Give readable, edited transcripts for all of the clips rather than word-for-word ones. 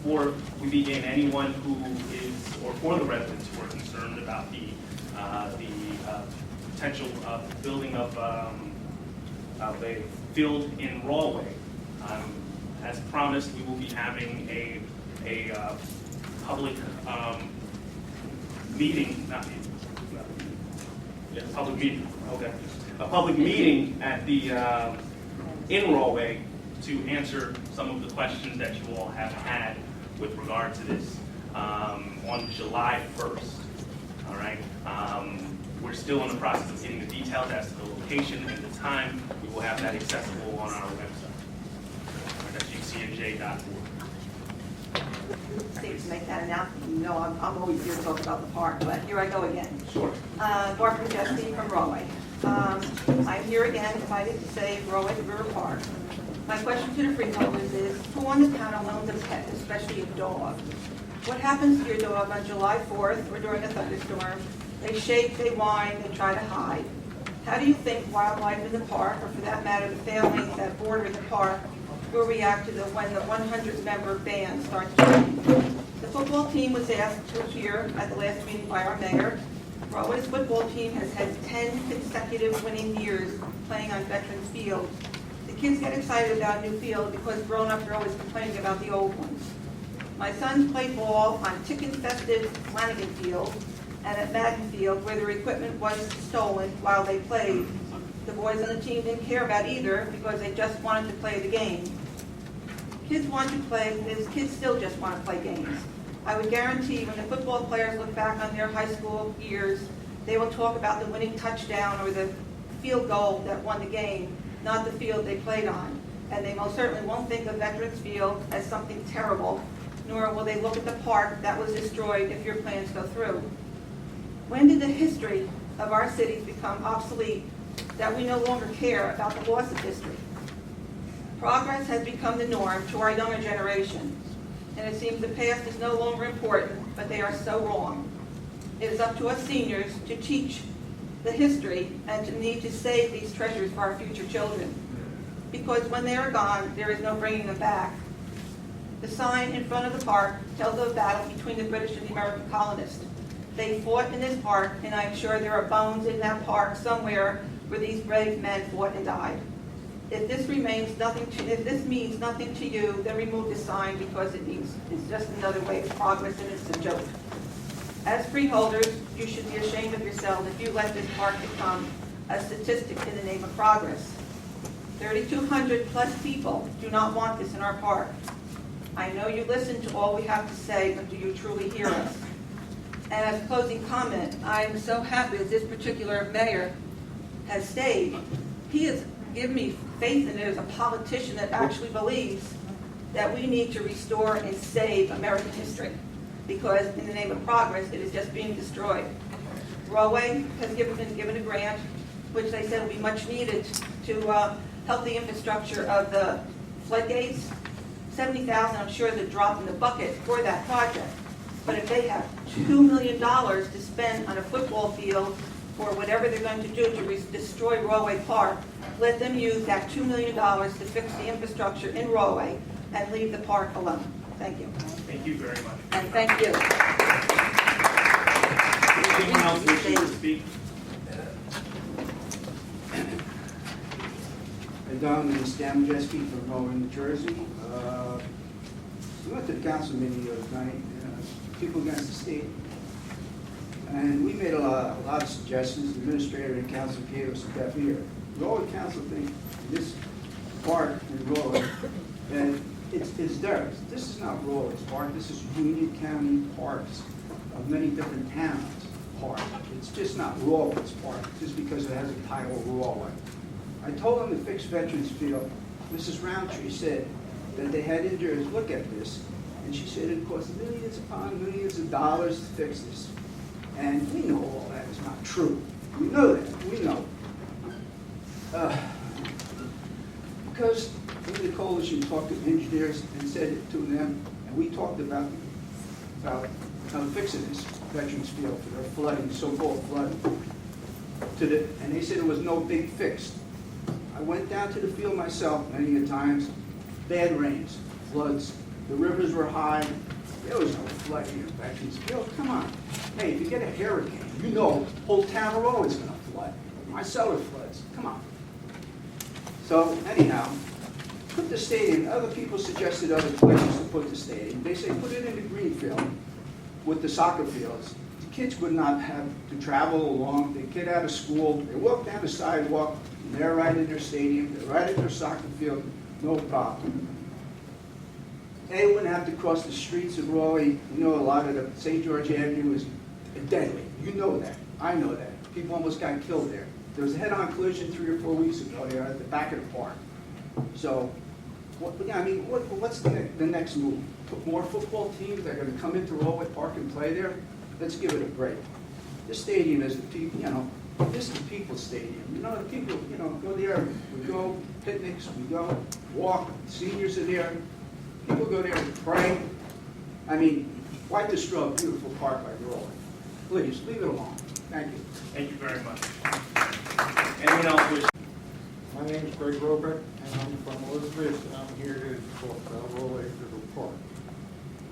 before we begin, anyone who is, or for the residents who are concerned about the potential building of a field in Rahway, as promised, we will be having a public meeting, public meeting, okay, a public meeting at the in Rahway to answer some of the questions that you all have had with regard to this on July 1st. All right. We're still in the process of getting the details as to the location and the time. We will have that accessible on our website. That's ucnj.org. Safe to make that announcement. You know, I'm always here to talk about the park, but here I go again. Sure. Barbara Jesse from Rahway. I'm here again invited to save Rahway the River Park. My question to the freeholders is, who on the panel owns a pet, especially a dog? What happens to your dog on July 4th or during a thunderstorm? They shake, they whine, they try to hide. How do you think wildlife in the park, or for that matter, the families that border the park, will react to when the 100-member band starts playing? The football team was asked to appear at the last meeting by our mayor. Rahway's football team has had 10 consecutive winning years playing on Veterans Field. The kids get excited about a new field because grown-ups are always complaining about the old ones. My sons played ball on tick-infested Flanagan Field and at Madden Field, where their equipment was stolen while they played. The boys on the team didn't care about either because they just wanted to play the game. Kids want to play, kids still just want to play games. I would guarantee when the football players look back on their high school years, they will talk about the winning touchdown or the field goal that won the game, not the field they played on. And they most certainly won't think of Veterans Field as something terrible, nor will they look at the park that was destroyed if your plans go through. When did the history of our cities become obsolete that we no longer care about the loss of history? Progress has become the norm to our younger generation, and it seems the past is no longer important, but they are so wrong. It is up to us seniors to teach the history and to need to save these treasures for our future children, because when they are gone, there is no bringing them back. The sign in front of the park tells of a battle between the British and the American colonists. They fought in this park, and I'm sure there are bones in that park somewhere where these brave men fought and died. If this means nothing to you, then remove the sign because it's just another way of progress and it's a joke. As freeholders, you should be ashamed of yourselves if you let this park become a statistic in the name of progress. 3,200 plus people do not want this in our park. I know you listen to all we have to say, but do you truly hear us? And as a closing comment, I am so happy that this particular mayor has stayed. He has given me faith in it as a politician that actually believes that we need to restore and save American history, because in the name of progress, it is just being destroyed. Rahway has been given a grant, which they said will be much needed to help the infrastructure of the floodgates. $70,000, I'm sure, is a drop in the bucket for that project. But if they have $2 million to spend on a football field for whatever they're going to do to destroy Rahway Park, let them use that $2 million to fix the infrastructure in Rahway and leave the park alone. Thank you. Thank you very much. And thank you. Anyone else wishing to speak? Don and Stan Jeske from Rahway, New Jersey. We went to the council meeting the other night, people against the state, and we made a lot of suggestions. The administrator and council gave us a deaf ear. Rahway Council thinks this park in Rahway, that it's theirs. This is not Rahway's park. This is Union County Parks of many different towns park. It's just not Rahway's park just because it has a title Rahway. I told them to fix Veterans Field. Mrs. Roundtree said that they had engineers look at this, and she said it cost millions upon millions of dollars to fix this. And we know all that is not true. We know that. We know. Because we, the coalition, talked to engineers and said it to them, and we talked about fixing this Veterans Field for their flooding, so-called flooding. And they said it was no big fix. I went down to the field myself many a times. Bad rains, floods, the rivers were high, there was no flooding back in these fields, come on. Hey, if you get a hurricane, you know whole town of Rahway is gonna flood. My cellar floods, come on. So anyhow, put the stadium, other people suggested other places to put the stadium. They say put it in the green field with the soccer fields. The kids would not have to travel along, they get out of school, they walk down the sidewalk, and they're right in their stadium, they're right in their soccer field, no problem. They wouldn't have to cross the streets of Rahway. You know, a lot of the St. George Avenue is deadly. You know that. I know that. People almost got killed there. There was a head-on collision 3 or 4 weeks ago there at the back of the park. So, what's the next move? Put more football teams that are going to come into Rahway Park and play there? Let's give it a break. This stadium is the people, this is the people's stadium. The people, go there. We go picnics. We go walk. Seniors are there. People go there and pray. I mean, why destroy a beautiful park like Rahway? Please, leave it alone. Thank you. Thank you very much. Anyone else wish? My name is Greg Robeck, and I'm from Elizabeth, and I'm here to talk about Rahway River Park.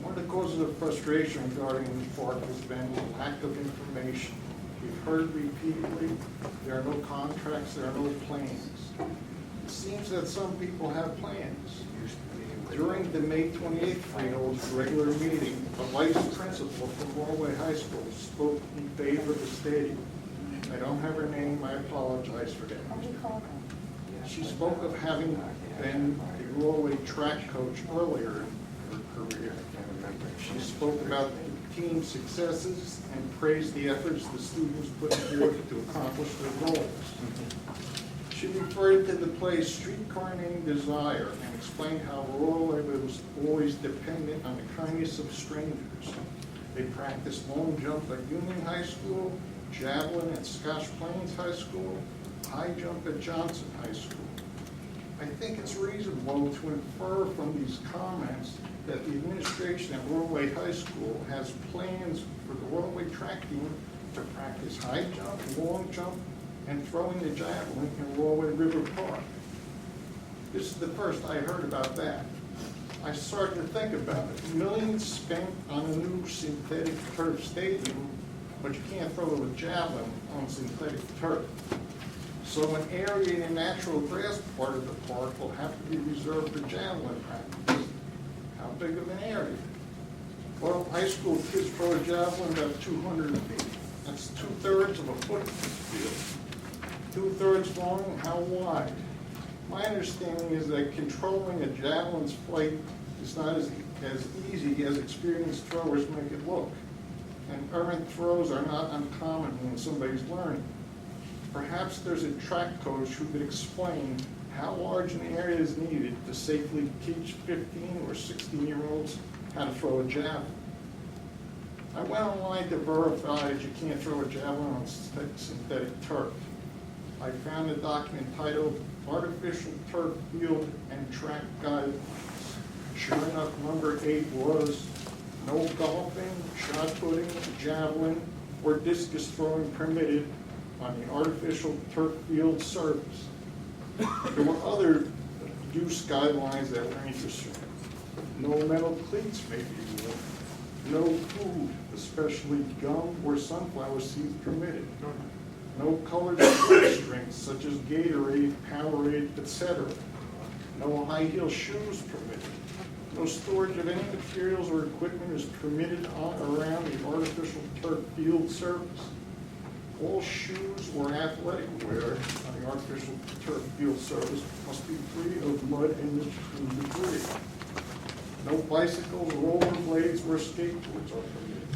One of the causes of frustration regarding this park has been the lack of information. We've heard repeatedly, there are no contracts, there are no plans. It seems that some people have plans. During the May 28th finals regular meeting, a vice principal from Rahway High School spoke in favor of the stadium. I don't have her name, I apologize for that. She spoke of having been a Rahway track coach earlier in her career. She spoke about the team's successes and praised the efforts the students put forth to accomplish their goals. She referred to the play Streetcar Named Desire and explained how Rahway was always dependent on the kindness of strangers. They practiced long jump at Union High School, javelin at Scotch Plains High School, high jump at Johnson High School. I think it's reasonable to infer from these comments that the administration at Rahway High School has plans for the Rahway track team to practice high jump, long jump, and throwing the javelin in Rahway River Park. This is the first I heard about that. I started to think about it. Millions spent on a new synthetic turf stadium, but you can't throw a javelin on synthetic turf. So an area in the natural grass part of the park will have to be reserved for javelin practice. How big of an area? Well, high school kids throw a javelin about 200 feet. That's 2/3 of a football field. 2/3 long and how wide? My understanding is that controlling a javelin's flight is not as easy as experienced throwers make it look. And errant throws are not uncommon when somebody's learning. Perhaps there's a track coach who could explain how large an area is needed to safely teach 15 or 16-year-olds how to throw a javelin. I went online to verify that you can't throw a javelin on synthetic turf. I found a document titled Artificial Turf Field and Track Guidelines. Sure enough, number 8 was no golfing, shot putting, javelin, or discus throwing permitted on the artificial turf field surface. There were other use guidelines that were interesting. No metal cleats may be worn. No food, especially gum or sunflower seeds, permitted. No colored sports drinks such as Gatorade, Powerade, etc. No high heel shoes permitted. No storage of any materials or equipment is permitted on or around the artificial turf field surface. All shoes or athletic wear on the artificial turf field surface must be free of mud and debris. No bicycles, rollerblades, or skateboards are permitted.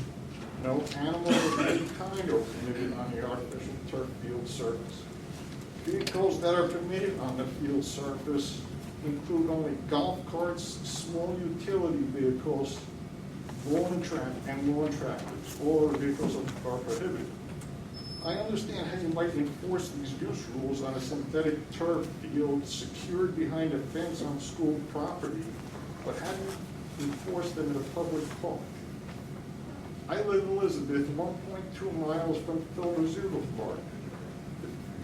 No animals of any kind are permitted on the artificial turf field surface. Vehicles that are permitted on the field surface include only golf carts, small utility vehicles, lawn tractors. All vehicles are prohibited. I understand how you might enforce these use rules on a synthetic turf field secured behind a fence on school property, but how do you enforce them in a public park? I live in Elizabeth, 1.2 miles from Philbert Park.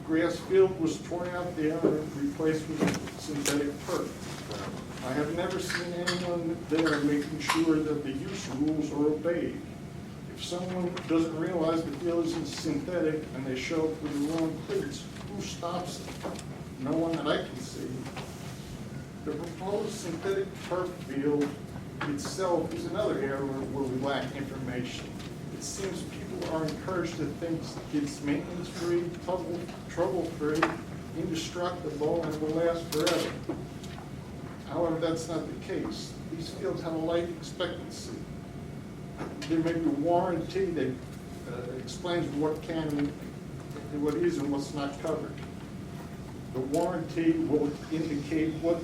grass field was torn out there and replaced with synthetic turf. I have never seen anyone there making sure that the use rules are obeyed. If someone doesn't realize the field is synthetic and they show up with the wrong cleats, who stops it? No one that I can see. The proposed synthetic turf field itself is another area where we lack information. It seems people are encouraged to think it's maintenance-free, trouble-free, indestructible, and will last forever. However, that's not the case. These fields have a life expectancy. There may be a warranty that explains what can and what is and what's not covered. The warranty will indicate what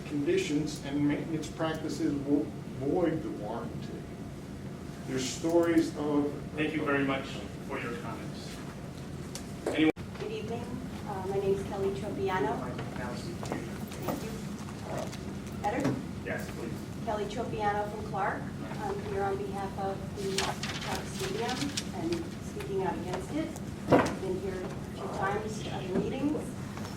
conditions and maintenance practices will void the warranty. There's stories of... Thank you very much for your comments. Anyone? Good evening. My name is Kelly Tropiano. Thank you. Better? Yes, please. Kelly Tropiano from Clark. I'm here on behalf of the Clark Stadium and speaking out against it. I've been here a few times to other meetings.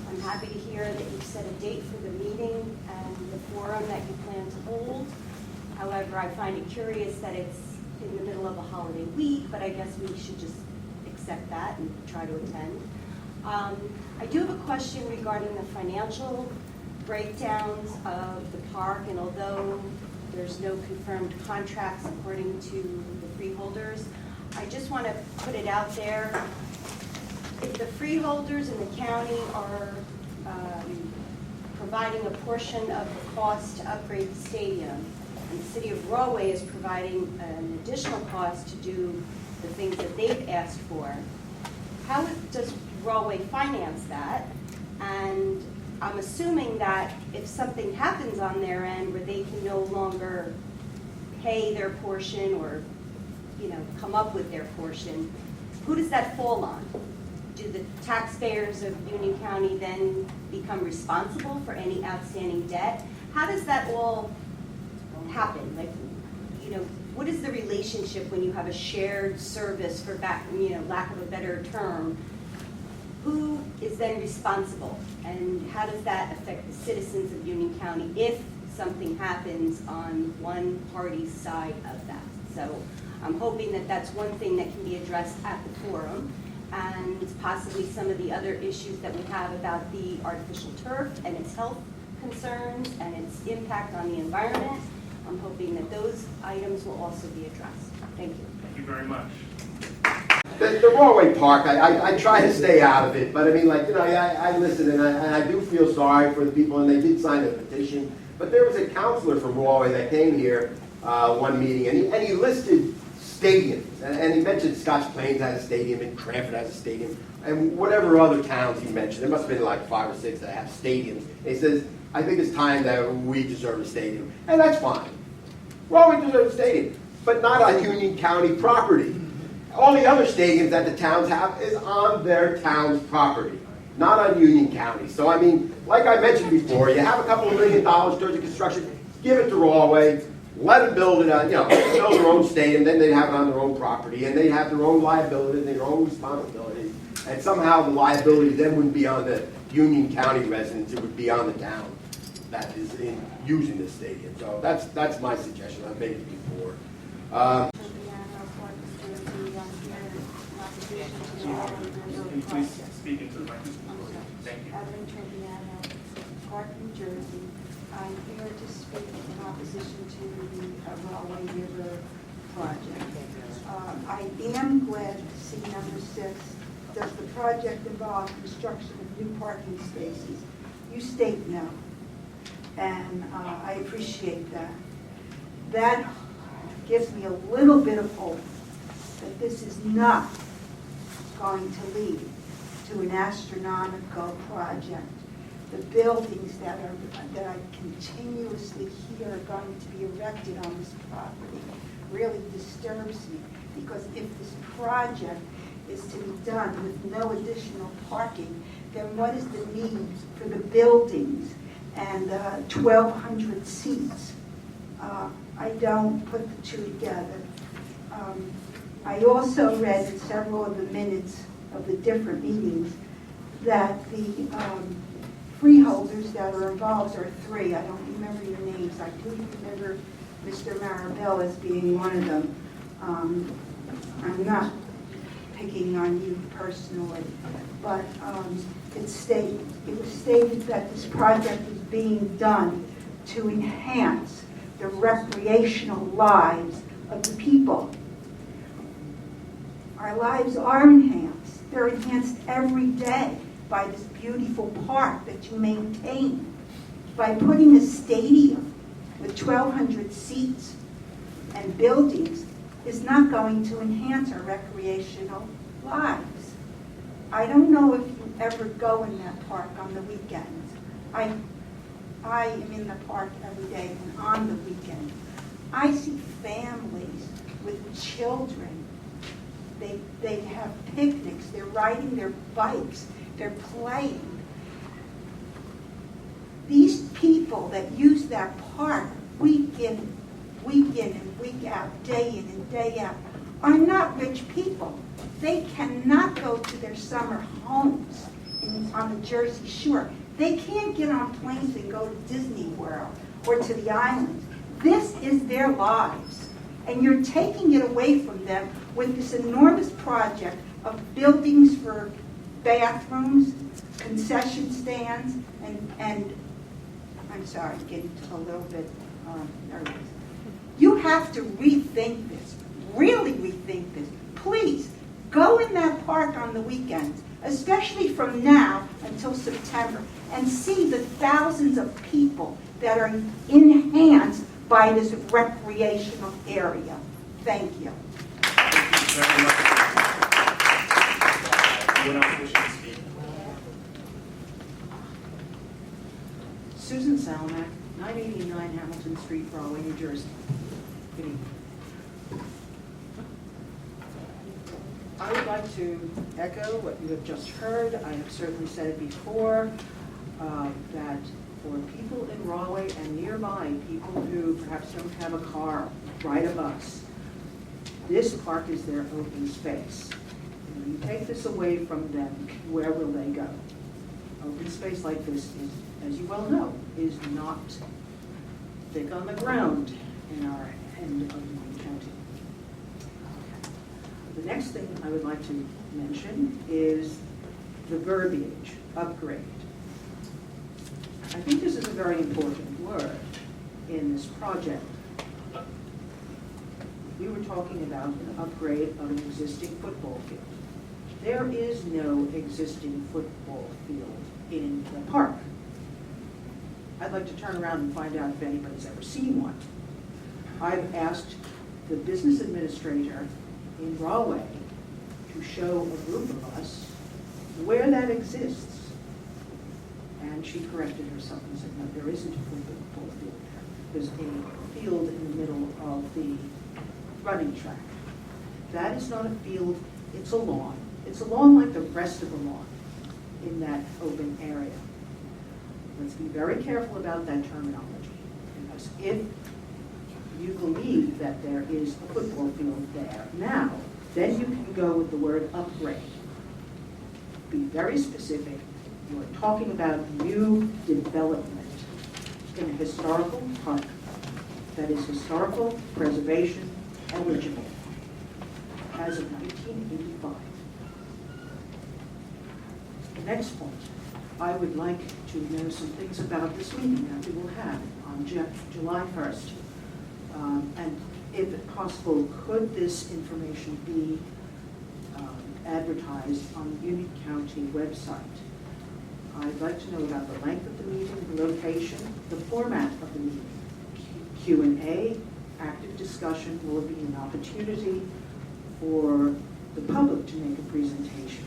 I'm happy to hear that you've set a date for the meeting and the forum that you plan to hold. However, I find it curious that it's in the middle of a holiday week, but I guess we should just accept that and try to attend. I do have a question regarding the financial breakdowns of the park, and although there's no confirmed contracts according to the freeholders, I just want to put it out there. If the freeholders in the county are providing a portion of the cost to upgrade the stadium, and the city of Rahway is providing an additional cost to do the things that they've asked for, how does Rahway finance that? And I'm assuming that if something happens on their end where they can no longer pay their portion or, come up with their portion, who does that fall on? Do the taxpayers of Union County then become responsible for any outstanding debt? How does that all happen? What is the relationship when you have a shared service, for lack of a better term? Who is then responsible, and how does that affect the citizens of Union County if something happens on one party's side of that? So I'm hoping that that's one thing that can be addressed at the forum, and possibly some of the other issues that we have about the artificial turf and its health concerns and its impact on the environment. I'm hoping that those items will also be addressed. Thank you. Thank you very much. The Rahway Park, I try to stay out of it, but I listen and I do feel sorry for the people, and they did sign a petition. But there was a counselor from Rahway that came here one meeting, and he listed stadiums, and he mentioned Scotch Plains has a stadium, and Cranford has a stadium, and whatever other towns he mentioned. There must have been like 5 or 6 that have stadiums. And he says, I think it's time that we deserve a stadium, and that's fine. Rahway deserves a stadium, but not on Union County property. All the other stadiums that the towns have is on their town's property, not on Union County. So like I mentioned before, you have a couple of $1 million towards the construction, give it to Rahway, let them build it on, build their own stadium, then they'd have it on their own property, and they'd have their own liability and their own responsibility. And somehow the liability then wouldn't be on the Union County residents, it would be on the town that is in using this stadium. So that's my suggestion. I've made it before. Can you please speak into the microphone? Thank you. Evelyn Tribbiano, Clark, New Jersey. I'm here to speak in opposition to the Rahway River project. I am glad to see number 6. Does the project involve construction of new parking spaces? You state no, and I appreciate that. That gives me a little bit of hope that this is not going to lead to an astronomical project. The buildings that I continuously hear are going to be erected on this property really disturbs me, because if this project is to be done with no additional parking, then what is the need for the buildings and 1,200 seats? I don't put the two together. I also read several of the minutes of the different meetings. that the freeholders that are involved are three. I don't remember your names. I do remember Mr. Marabell as being one of them. I'm not picking on you personally, but it was stated that this project is being done to enhance the recreational lives of the people. Our lives are enhanced. They're enhanced every day by this beautiful park that you maintain. By putting a stadium with 1,200 seats and buildings is not going to enhance our recreational lives. I don't know if you ever go in that park on the weekends. I am in the park every day and on the weekend. I see families with children. They have picnics, they're riding their bikes, they're playing. These people that use that park week in and week out, day in and day out, are not rich people. They cannot go to their summer homes on the Jersey Shore. They can't get on planes and go to Disney World or to the islands. This is their lives. And you're taking it away from them with this enormous project of buildings for bathrooms, concession stands, and I'm sorry, getting a little bit nervous. You have to rethink this, really rethink this. Please, go in that park on the weekends, especially from now until September, and see the thousands of people that are enhanced by this recreational area. Thank you. Thank you very much. Anyone else wishing to speak? Susan Salmack, 989 Hamilton Street, Rahway, New Jersey. Good evening. I would like to echo what you have just heard. I have certainly said it before, that for people in Rahway and nearby, people who perhaps don't have a car, ride a bus, this park is their open space. And when you take this away from them, where will they go? Open space like this is, as you well know, is not thick on the ground in our end of Union County. The next thing I would like to mention is the verbiage, upgrade. I think this is a very important word in this project. We were talking about an upgrade of an existing football field. There is no existing football field in the park. I'd like to turn around and find out if anybody's ever seen one. I've asked the business administrator in Rahway to show a group of us where that exists. And she corrected herself and said, no, there isn't a football field there. There's a field in the middle of the running track. That is not a field, it's a lawn. It's a lawn like the rest of the lawn in that open area. Let's be very careful about that terminology, because if you believe that there is a football field there now, then you can go with the word upgrade. Be very specific. You are talking about new development in a historical park that is historical preservation eligible as of 1985. The next point, I would like to know some things about this meeting that we will have on July 1st. And if possible, could this information be advertised on the Union County website? I'd like to know about the length of the meeting, the location, the format of the meeting, Q&A, active discussion. Will it be an opportunity for the public to make a presentation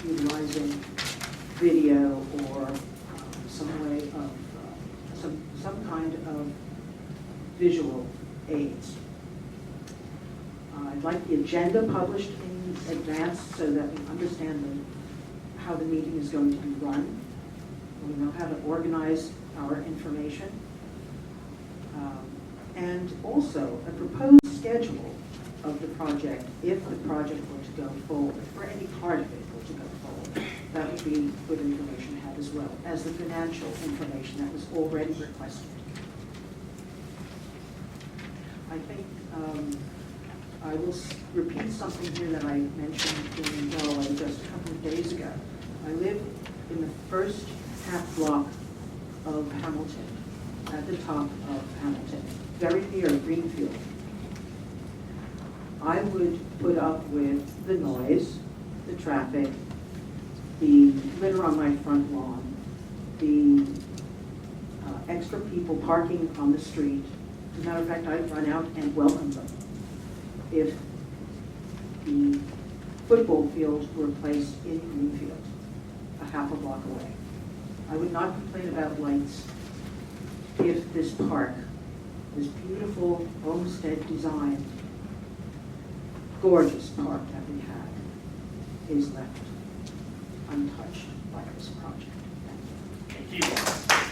utilizing video or some way of some kind of visual aids? I'd like the agenda published in advance so that we understand how the meeting is going to be run. We know how to organize our information. And also a proposed schedule of the project, if the project were to go forward, or any part of it were to go forward, that would be good information to have as well as the financial information that was already requested. I think I will repeat something here that I mentioned in Rahway just a couple of days ago. I live in the first half block of Hamilton, at the top of Hamilton, very near Greenfield. I would put up with the noise, the traffic, the litter on my front lawn, the extra people parking on the street. As a matter of fact, I'd run out and welcome them if the football field were placed in Greenfield, a half a block away. I would not complain about lights if this park, this beautiful homestead design, gorgeous park that we have, is left untouched by this project. Thank you. Thank you.